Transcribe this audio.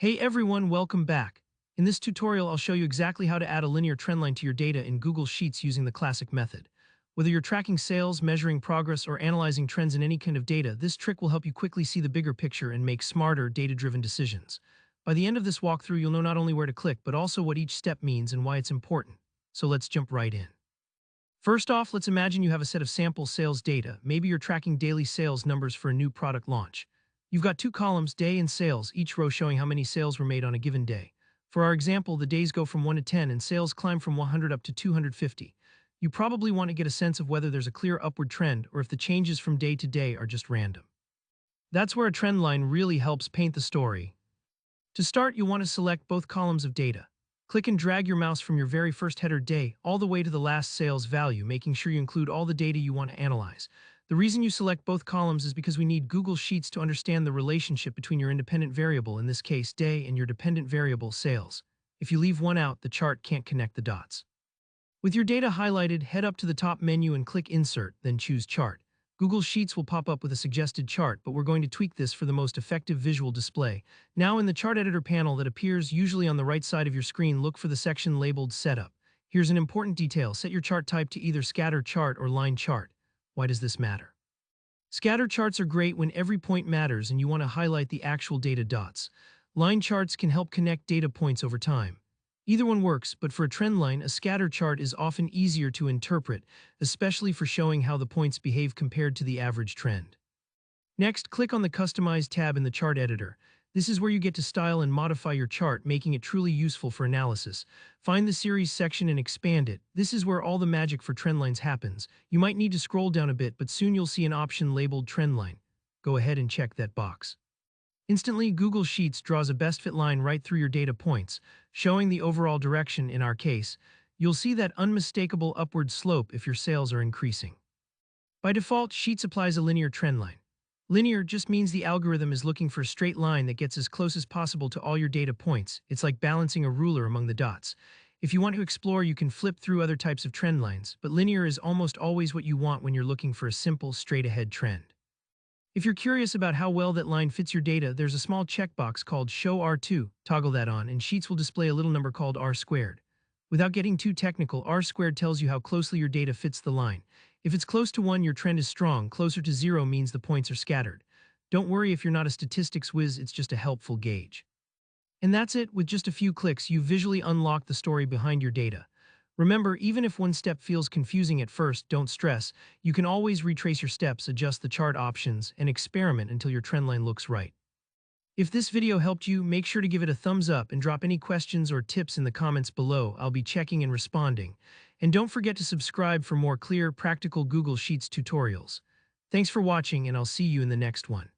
Hey everyone, welcome back. In this tutorial, I'll show you exactly how to add a linear trend line to your data in Google Sheets using the classic method. Whether you're tracking sales, measuring progress, or analyzing trends in any kind of data, this trick will help you quickly see the bigger picture and make smarter, data-driven decisions. By the end of this walkthrough, you'll know not only where to click, but also what each step means and why it's important. So let's jump right in. First off, let's imagine you have a set of sample sales data. Maybe you're tracking daily sales numbers for a new product launch. You've got two columns, day and sales, each row showing how many sales were made on a given day. For our example, the days go from 1 to 10 and sales climb from 100 up to 250. You probably want to get a sense of whether there's a clear upward trend or if the changes from day to day are just random. That's where a trend line really helps paint the story. To start, you'll want to select both columns of data. Click and drag your mouse from your very first header day all the way to the last sales value, making sure you include all the data you want to analyze. The reason you select both columns is because we need Google Sheets to understand the relationship between your independent variable, in this case day, and your dependent variable, sales. If you leave one out, the chart can't connect the dots. With your data highlighted, head up to the top menu and click Insert, then choose Chart. Google Sheets will pop up with a suggested chart, but we're going to tweak this for the most effective visual display. Now in the Chart Editor panel that appears usually on the right side of your screen, look for the section labeled Setup. Here's an important detail. Set your chart type to either scatter chart or line chart. Why does this matter? Scatter charts are great when every point matters and you want to highlight the actual data dots. Line charts can help connect data points over time. Either one works, but for a trend line, a scatter chart is often easier to interpret, especially for showing how the points behave compared to the average trend. Next, click on the Customize tab in the chart editor. This is where you get to style and modify your chart, making it truly useful for analysis. Find the Series section and expand it. This is where all the magic for trend lines happens. You might need to scroll down a bit, but soon you'll see an option labeled Trend Line. Go ahead and check that box. Instantly, Google Sheets draws a best fit line right through your data points, showing the overall direction. In our case, you'll see that unmistakable upward slope if your sales are increasing. By default, Sheets applies a linear trend line. Linear just means the algorithm is looking for a straight line that gets as close as possible to all your data points. It's like balancing a ruler among the dots. If you want to explore, you can flip through other types of trend lines, but linear is almost always what you want when you're looking for a simple, straight-ahead trend. If you're curious about how well that line fits your data, there's a small checkbox called Show R2. Toggle that on, and Sheets will display a little number called R squared. Without getting too technical, R squared tells you how closely your data fits the line. If it's close to 1, your trend is strong. Closer to 0 means the points are scattered. Don't worry if you're not a statistics whiz, it's just a helpful gauge. And that's it. With just a few clicks, you visually unlock the story behind your data. Remember, even if one step feels confusing at first, don't stress. You can always retrace your steps, adjust the chart options, and experiment until your trend line looks right. If this video helped you, make sure to give it a thumbs up and drop any questions or tips in the comments below. I'll be checking and responding. And don't forget to subscribe for more clear, practical Google Sheets tutorials. Thanks for watching, and I'll see you in the next one.